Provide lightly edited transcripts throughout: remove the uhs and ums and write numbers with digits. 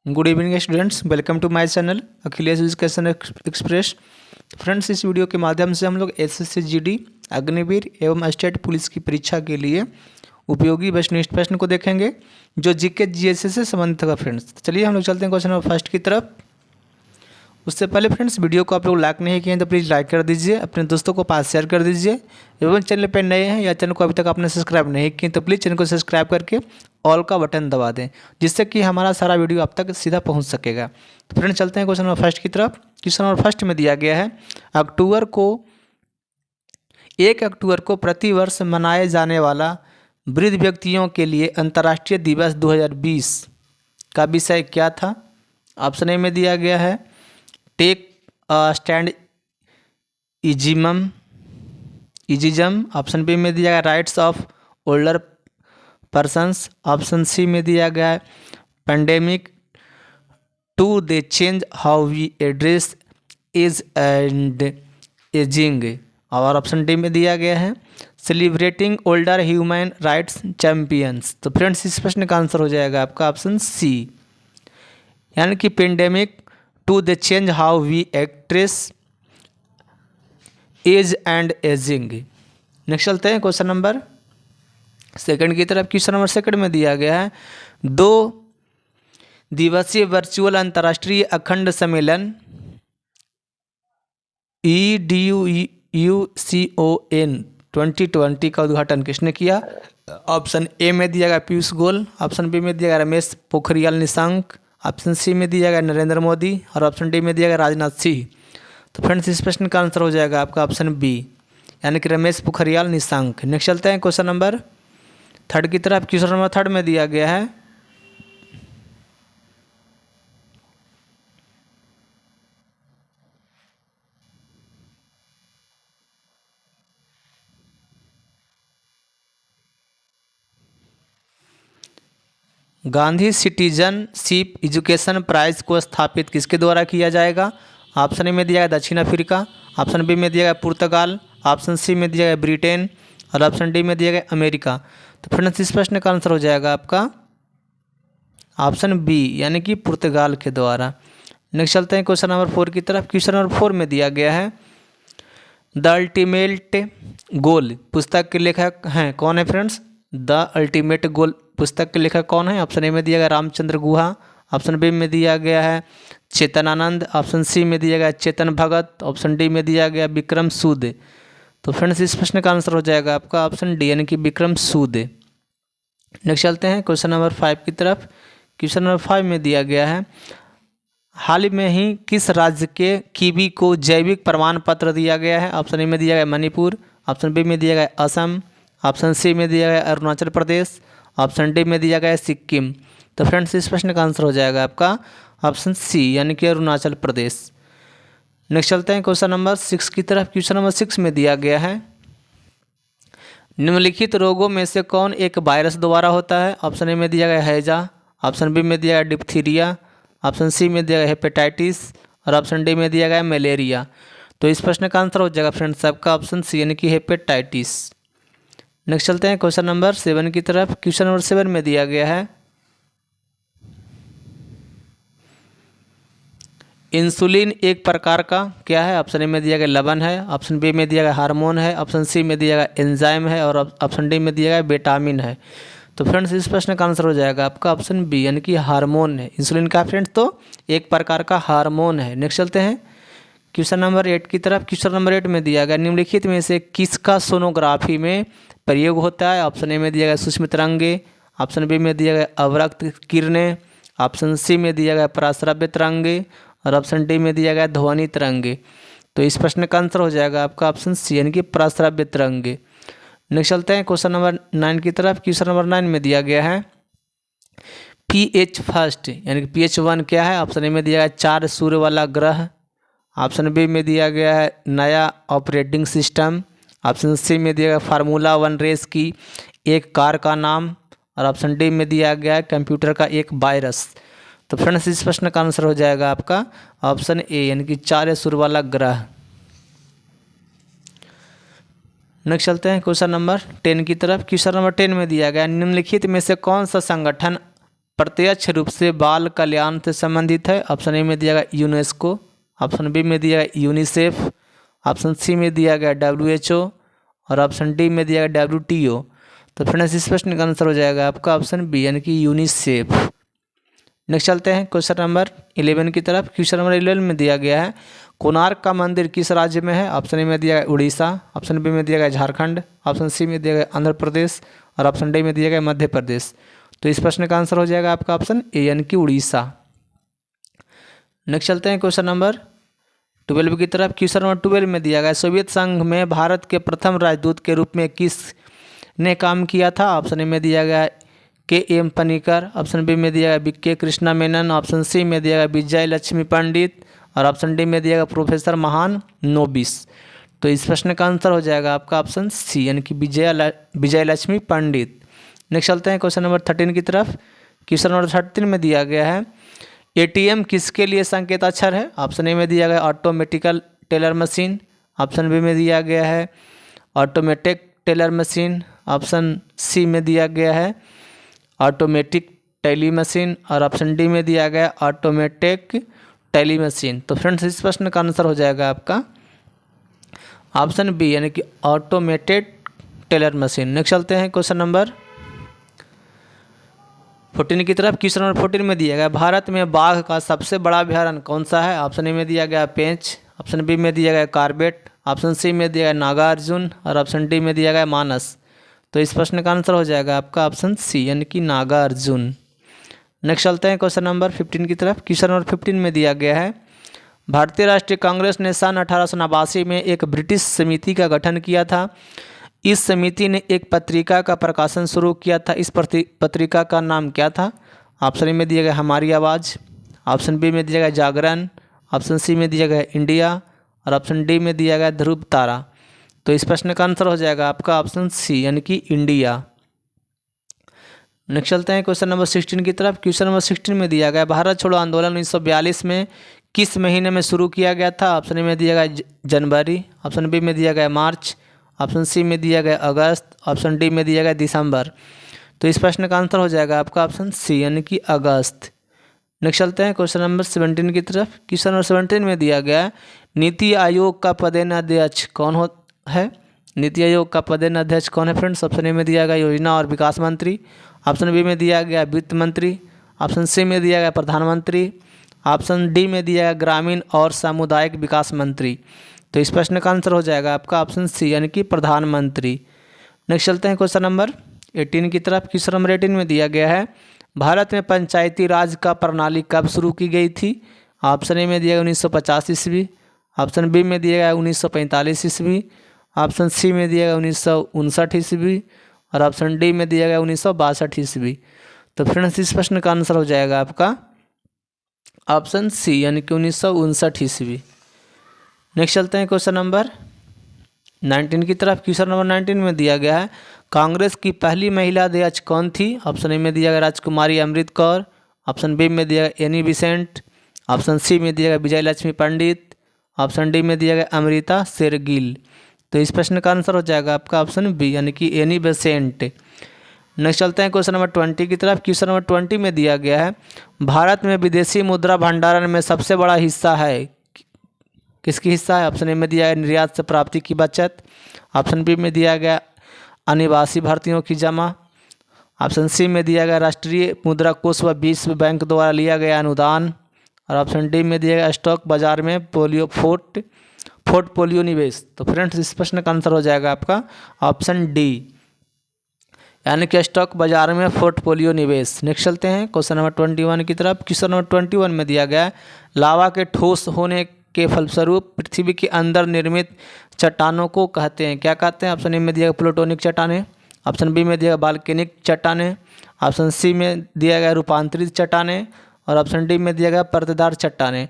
Good evening students, welcome to my channel Akhilesh education express. Friends, इस video के माध्यम से हम लोग एसएससी जीडी, अग्निवीर एवं स्टेट पुलिस की परीक्षा के लिए उपयोगी वस्तुनिष्ठ प्रश्न को देखेंगे जो जीके जीएसए से संबंधित होगा। फ्रेंड्स, चलिए हम लोग चलते हैं क्वेश्चन नंबर फर्स्ट की तरफ। उससे पहले फ्रेंड्स, वीडियो को आप लोग लाइक नहीं किए हैं तो प्लीज़ लाइक कर दीजिए, अपने दोस्तों को पास शेयर कर दीजिए। एवं चैनल पर नए हैं या चैनल को अभी तक आपने सब्सक्राइब नहीं किए तो प्लीज़ चैनल को सब्सक्राइब करके ऑल का बटन दबा दें, जिससे कि हमारा सारा वीडियो आप तक सीधा पहुंच सकेगा। तो फ्रेंड्स, चलते हैं क्वेश्चन नंबर फर्स्ट की तरफ। क्वेश्चन नंबर फर्स्ट में दिया गया है 1 अक्टूबर को प्रतिवर्ष मनाए जाने वाला वृद्ध व्यक्तियों के लिए अंतर्राष्ट्रीय दिवस 2020 का विषय क्या था। ऑप्शन ए में दिया गया है take stand ageism. Option B में दिया गया rights of older persons. Option C में दिया गया है pandemic to the change how we address age and ageing. और ऑप्शन डी में दिया गया है celebrating older human rights champions. तो फ्रेंड्स, इस प्रश्न का आंसर हो जाएगा आपका ऑप्शन सी, यानी कि pandemic to the change how we address age and ageing. Next चलते हैं क्वेश्चन नंबर सेकंड की तरफ। क्वेश्चन नंबर सेकंड में दिया गया है 2 दिवसीय वर्चुअल अंतर्राष्ट्रीय अखंड सम्मेलन EDUCON 2020 का उद्घाटन किसने किया। ऑप्शन ए में दिया गया पीयूष गोयल। ऑप्शन बी में दिया गया रमेश पोखरियाल निशंक। ऑप्शन सी में दिया गया नरेंद्र मोदी। और ऑप्शन डी में दिया गया राजनाथ सिंह। तो फ्रेंड्स, इस प्रश्न का आंसर हो जाएगा आपका ऑप्शन बी, यानी कि रमेश पोखरियाल निशंक। नेक्स्ट चलते हैं क्वेश्चन नंबर थर्ड की तरफ। क्वेश्चन नंबर थर्ड में दिया गया है गांधी सिटीजनशिप एजुकेशन प्राइज को स्थापित किसके द्वारा किया जाएगा। ऑप्शन ए में दिया गया दक्षिण अफ्रीका। ऑप्शन बी में दिया गया पुर्तगाल। ऑप्शन सी में दिया गया ब्रिटेन। और ऑप्शन डी में दिया गया अमेरिका। तो फ्रेंड्स, इस प्रश्न का आंसर हो जाएगा आपका ऑप्शन बी, यानी कि पुर्तगाल के द्वारा। नेक्स्ट चलते हैं क्वेश्चन नंबर 4 की तरफ। क्वेश्चन नंबर 4 में दिया गया है द अल्टीमेट गोल पुस्तक के लेखक हैं कौन है। फ्रेंड्स, द अल्टीमेट गोल पुस्तक के लेखक कौन है। ऑप्शन ए में दिया गया रामचंद्र गुहा। ऑप्शन बी में दिया गया है चेतन आनंद। ऑप्शन सी में दिया गया चेतन भगत। ऑप्शन डी में दिया गया विक्रम सूद। तो फ्रेंड्स, इस प्रश्न का आंसर हो जाएगा आपका ऑप्शन डी, यानी कि विक्रम सूद। नेक्स्ट चलते हैं क्वेश्चन नंबर 5 की तरफ। क्वेश्चन नंबर 5 में दिया गया है हाल ही में ही किस राज्य के कीवी को जैविक प्रमाण पत्र दिया गया है। ऑप्शन ए में दिया गया मणिपुर। ऑप्शन बी में दिया गया असम। ऑप्शन सी में दिया गया अरुणाचल प्रदेश। ऑप्शन डी में दिया गया सिक्किम। तो फ्रेंड्स, इस प्रश्न का आंसर हो जाएगा आपका ऑप्शन सी, यानी कि अरुणाचल प्रदेश। नेक्स्ट चलते हैं क्वेश्चन नंबर 6 की तरफ। क्वेश्चन नंबर 6 में दिया गया है निम्नलिखित रोगों में से कौन एक वायरस द्वारा होता है। ऑप्शन ए में दिया गया हैजा। ऑप्शन बी में दिया गया डिप्थीरिया। ऑप्शन सी में दिया गया हेपेटाइटिस। और ऑप्शन डी में दिया गया मलेरिया। तो इस प्रश्न का आंसर हो जाएगा फ्रेंड्स आपका ऑप्शन सी, यानी कि हेपेटाइटिस। नेक्स्ट चलते हैं क्वेश्चन नंबर 7 की तरफ। क्वेश्चन नंबर 7 में दिया गया है इंसुलिन एक प्रकार का क्या है। ऑप्शन ए में दिया गया लवण है। ऑप्शन बी में दिया गया हार्मोन है। ऑप्शन सी में दिया गया एंजाइम है। और ऑप्शन डी में दिया गया विटामिन है। तो फ्रेंड्स, इस प्रश्न का आंसर हो जाएगा आपका ऑप्शन बी, यानी कि हार्मोन है। इंसुलिन का फ्रेंड्स तो एक प्रकार का हार्मोन है। नेक्स्ट चलते हैं क्वेश्चन नंबर 8 की तरफ। क्वेश्चन नंबर 8 में दिया गया निम्नलिखित में से किसका सोनोग्राफी में प्रयोग होता है। ऑप्शन ए में दिया गया सूक्ष्म तरंगे। ऑप्शन बी में दिया गया अवरक्त किरणें। ऑप्शन सी में दिया गया पराश्रव्य तरंगे। और ऑप्शन डी में दिया गया ध्वनि तरंगे। तो इस प्रश्न का आंसर हो जाएगा आपका ऑप्शन सी, यानी कि पराश्रव्य तरंगे। नेक्स्ट चलते हैं क्वेश्चन नंबर 9 की तरफ। क्वेश्चन नंबर 9 में दिया गया है pH फर्स्ट, यानी कि pH 1 क्या है। ऑप्शन ए में दिया गया 4 सूर्य वाला ग्रह। ऑप्शन बी में दिया गया है नया ऑपरेटिंग सिस्टम। ऑप्शन सी में दिया गया फार्मूला 1 रेस की एक कार का नाम। और ऑप्शन डी में दिया गया है कंप्यूटर का एक वायरस। तो फ्रेंड्स, इस प्रश्न का आंसर हो जाएगा आपका ऑप्शन ए, यानी कि 4 सूर्य वाला ग्रह। नेक्स्ट चलते हैं क्वेश्चन नंबर 10 की तरफ। क्वेश्चन नंबर 10 में दिया गया निम्नलिखित में से कौन सा संगठन प्रत्यक्ष रूप से बाल कल्याण से संबंधित है? ऑप्शन ए में दिया गया यूनेस्को, ऑप्शन बी में दिया गया यूनिसेफ, ऑप्शन सी में दिया गया WHO और ऑप्शन डी में दिया गया WTO। तो फ्रेंड्स इस प्रश्न का आंसर हो जाएगा आपका ऑप्शन बी यानी कि यूनिसेफ। नेक्स्ट चलते हैं क्वेश्चन नंबर 11 की तरफ। क्वेश्चन नंबर 11 में दिया गया है कोणार्क का मंदिर किस राज्य में है? ऑप्शन ए में दिया गया उड़ीसा, ऑप्शन बी में दिया गया झारखंड, ऑप्शन सी में दिया गया आंध्र प्रदेश और ऑप्शन डी में दिया गया मध्य प्रदेश। तो इस प्रश्न का आंसर हो जाएगा आपका ऑप्शन ए यानी कि उड़ीसा। नेक्स्ट चलते हैं क्वेश्चन नंबर 12 की तरफ। क्वेश्चन नंबर 12 में दिया गया सोवियत संघ में भारत के प्रथम राजदूत के रूप में किस ने काम किया था? ऑप्शन ए में दिया गया KM पनिकर, ऑप्शन बी में दिया गया के कृष्णा मेनन, ऑप्शन सी में दिया गया विजय लक्ष्मी पंडित और ऑप्शन डी में दिया गया प्रोफेसर महानोबिस। तो इस प्रश्न का आंसर हो जाएगा आपका ऑप्शन सी यानी कि विजय लक्ष्मी पंडित। नेक्स्ट चलते हैं क्वेश्चन नंबर 13 की तरफ। क्वेश्चन नंबर 13 में दिया गया है ATM किसके लिए संकेत अक्षर है? ऑप्शन ए में दिया गया automatical teller machine, option B में दिया गया है automatic teller machine, option C में दिया गया है ऑटोमेटिक टैली मशीन और ऑप्शन डी में दिया गया ऑटोमेटिक टैली मशीन। तो फ्रेंड्स इस प्रश्न का आंसर हो जाएगा आपका ऑप्शन बी यानी कि ऑटोमेटेड टेलर मशीन। नेक्स्ट चलते हैं क्वेश्चन नंबर 14 की तरफ। क्वेश्चन नंबर 14 में दिया गया भारत में बाघ का सबसे बड़ा अभयारण्य कौन सा है? ऑप्शन ए में दिया गया पेंच, ऑप्शन बी में दिया गया कार्बेट, ऑप्शन सी में दिया गया नागार्जुन और ऑप्शन डी में दिया गया मानस। तो इस प्रश्न का आंसर हो जाएगा आपका ऑप्शन सी यानी कि नागार्जुन। नेक्स्ट चलते हैं क्वेश्चन नंबर 15 की तरफ। क्वेश्चन नंबर 15 में दिया गया है भारतीय राष्ट्रीय कांग्रेस ने सन 1889 में एक ब्रिटिश समिति का गठन किया था। इस समिति ने एक पत्रिका का प्रकाशन शुरू किया था। इस पत्रिका का नाम क्या था? ऑप्शन ए में दिया गया हमारी आवाज़, ऑप्शन बी में दिया गया जागरण, ऑप्शन सी में दिया गया इंडिया और ऑप्शन डी में दिया गया ध्रुव तारा। तो इस प्रश्न का आंसर हो जाएगा आपका ऑप्शन सी यानी कि इंडिया। नेक्स्ट चलते हैं क्वेश्चन नंबर 16 की तरफ। क्वेश्चन नंबर 16 में दिया गया भारत छोड़ो आंदोलन 1942 में किस महीने में शुरू किया गया था? ऑप्शन ए में दिया गया जनवरी, ऑप्शन बी में दिया गया मार्च, ऑप्शन सी में दिया गया अगस्त, ऑप्शन डी में दिया गया दिसंबर। तो इस प्रश्न का आंसर हो जाएगा आपका ऑप्शन सी यानी कि अगस्त। नेक्स्ट चलते हैं क्वेश्चन नंबर 17 की तरफ। क्वेश्चन नंबर 17 में दिया गया नीति आयोग का पदेनाध्यक्ष कौन है? नीति आयोग का पदेनाध्यक्ष कौन है फ्रेंड्स? ऑप्शन ए में दिया गया योजना और विकास मंत्री, ऑप्शन बी में दिया गया वित्त मंत्री, ऑप्शन सी में दिया गया प्रधानमंत्री, ऑप्शन डी में दिया गया ग्रामीण और सामुदायिक विकास मंत्री। तो इस प्रश्न का आंसर हो जाएगा आपका ऑप्शन सी यानी कि प्रधानमंत्री। नेक्स्ट चलते हैं क्वेश्चन नंबर 18 की तरफ। क्वेश्चन नंबर 18 में दिया गया है भारत में पंचायती राज का प्रणाली कब शुरू की गई थी? ऑप्शन ए में दिया गया 1950 ईस्वी, ऑप्शन बी में दिया गया 1945 ईस्वी, ऑप्शन सी में दिया गया 1959 ईस्वी और ऑप्शन डी में दिया गया 1962 ईस्वी। तो फ्रेंड्स इस प्रश्न का आंसर हो जाएगा आपका ऑप्शन सी यानी कि 1959 ईस्वी। नेक्स्ट चलते हैं क्वेश्चन नंबर 19 की तरफ। क्वेश्चन नंबर 19 में दिया गया है कांग्रेस की पहली महिला अध्यक्ष कौन थी? ऑप्शन ए में दिया गया राजकुमारी अमृत कौर, ऑप्शन बी में दिया गया एनी बेसेंट, ऑप्शन सी में दिया गया विजय लक्ष्मी पंडित, ऑप्शन डी में दिया गया अमृता शेरगिल। तो इस प्रश्न का आंसर हो जाएगा आपका ऑप्शन बी यानी कि एनी बेसेंट। नेक्स्ट चलते हैं क्वेश्चन नंबर 20 की तरफ। क्वेश्चन नंबर 20 में दिया गया है भारत में विदेशी मुद्रा भंडारण में सबसे बड़ा हिस्सा है किसकी हिस्सा है? ऑप्शन ए में दिया गया निर्यात से प्राप्ति की बचत, ऑप्शन बी में दिया गया अनिवासी भारतीयों की जमा, ऑप्शन सी में दिया गया राष्ट्रीय मुद्रा कोष व विश्व बैंक द्वारा लिया गया अनुदान और ऑप्शन डी में दिया गया स्टॉक बाजार में पोर्टफोलियो निवेश। तो फ्रेंड्स इस प्रश्न का आंसर हो जाएगा आपका ऑप्शन डी यानी कि स्टॉक बाजार में पोर्टफोलियो निवेश। नेक्स्ट चलते हैं क्वेश्चन नंबर 21 की तरफ। क्वेश्चन नंबर 21 में दिया गया लावा के ठोस होने के फलस्वरूप पृथ्वी के अंदर निर्मित चट्टानों को कहते हैं, क्या कहते हैं? ऑप्शन ए में दिया गया प्लूटोनिक चट्टानें, ऑप्शन बी में दिया गया बाल्केनिक चट्टानें, ऑप्शन सी में दिया गया रूपांतरित चट्टानें और ऑप्शन डी में दिया गया पर्देदार चट्टानें।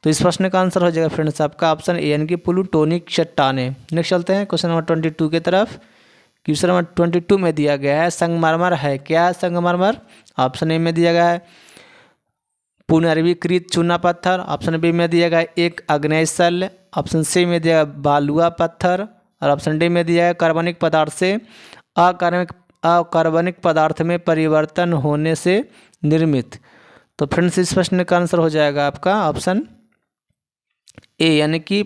तो इस प्रश्न का आंसर हो जाएगा फ्रेंड्स आपका ऑप्शन ए यानी कि प्लूटोनिक चट्टानें। नेक्स्ट चलते हैं क्वेश्चन नंबर 22 की तरफ। क्वेश्चन नंबर 22 में दिया गया है संगमरमर है क्या? संगमरमर ऑप्शन ए में दिया गया है पुनर्वीकृत चूना पत्थर, ऑप्शन बी में दिया गया एक आग्नेय शल्य, ऑप्शन सी में दिया गया बालुआ पत्थर और ऑप्शन डी में दिया गया कार्बनिक पदार्थ से अकार्बनिक पदार्थ में परिवर्तन होने से निर्मित। तो फ्रेंड्स इस प्रश्न का आंसर हो जाएगा आपका ऑप्शन ए, यानी कि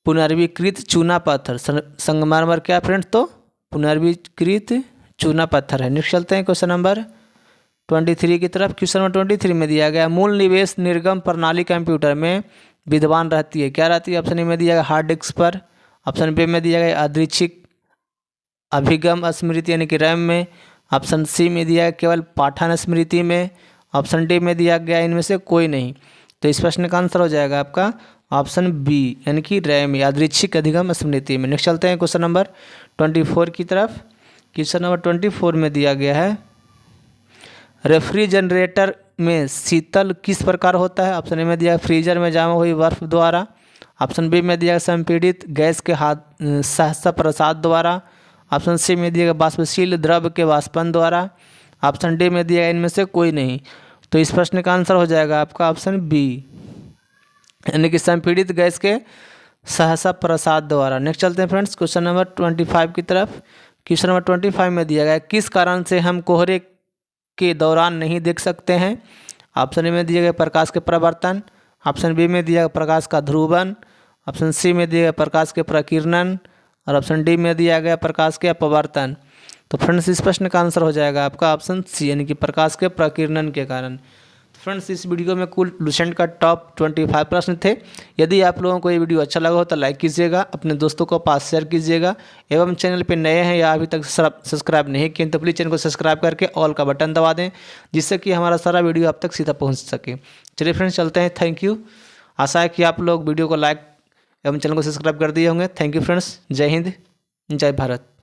पुनर्वीकृत चूना पत्थर। संगमरमर क्या फ्रेंड्स, तो पुनर्वीकृत चूना पत्थर है। नेक्स्ट चलते हैं क्वेश्चन नंबर 23 की तरफ। क्वेश्चन नंबर 23 में दिया गया मूल निवेश निर्गम प्रणाली कंप्यूटर में विद्यमान रहती है, क्या रहती है? ऑप्शन ए में दिया गया हार्ड डिस्क पर, ऑप्शन बी में दिया गया यादृच्छिक अभिगम स्मृति यानी कि रैम में, ऑप्शन सी में दिया गया केवल पाठन स्मृति में, ऑप्शन डी में दिया गया इनमें से कोई नहीं। तो इस प्रश्न का आंसर हो जाएगा आपका ऑप्शन बी, यानी कि रैम यादृच्छिक अधिगम स्मृति में। नेक्स्ट चलते हैं क्वेश्चन नंबर 24 की तरफ। क्वेश्चन नंबर 24 में दिया गया है रेफ्रिजरेटर में शीतल किस प्रकार होता है? ऑप्शन ए में दिया फ्रीजर में जमा हुई बर्फ द्वारा, ऑप्शन बी में दिया संपीड़ित गैस के सहसा प्रसाद द्वारा, ऑप्शन सी में दिया बाष्पशील द्रव के वाष्पन द्वारा, ऑप्शन डी में दिया इनमें से कोई नहीं। तो इस प्रश्न का आंसर हो जाएगा आपका ऑप्शन बी, यानी कि संपीड़ित गैस के सहसा प्रसाद द्वारा। नेक्स्ट चलते हैं फ्रेंड्स क्वेश्चन नंबर 25 की तरफ। क्वेश्चन नंबर 25 में दिया गया किस कारण से हम कोहरे के दौरान नहीं देख सकते हैं? ऑप्शन ए में दिया गया प्रकाश के प्रवर्तन, ऑप्शन बी में दिया गया प्रकाश का ध्रुवन, ऑप्शन सी में दिया गया प्रकाश के प्रकीर्णन और ऑप्शन डी में दिया गया प्रकाश के अपवर्तन। तो फ्रेंड्स इस प्रश्न का आंसर हो जाएगा आपका ऑप्शन सी, यानी कि प्रकाश के प्रकीर्णन के कारण। फ्रेंड्स इस वीडियो में कुल लुसेंट का टॉप 25 प्रश्न थे। यदि आप लोगों को ये वीडियो अच्छा लगा हो तो लाइक कीजिएगा, अपने दोस्तों को पास शेयर कीजिएगा, एवं चैनल पे नए हैं या अभी तक सब्सक्राइब नहीं किए तो प्लीज़ चैनल को सब्सक्राइब करके ऑल का बटन दबा दें, जिससे कि हमारा सारा वीडियो आप तक सीधा पहुँच सके। चलिए फ्रेंड्स चलते हैं, थैंक यू। आशा है कि आप लोग वीडियो को लाइक एवं चैनल को सब्सक्राइब कर दिए होंगे। थैंक यू फ्रेंड्स, जय हिंद, जय भारत।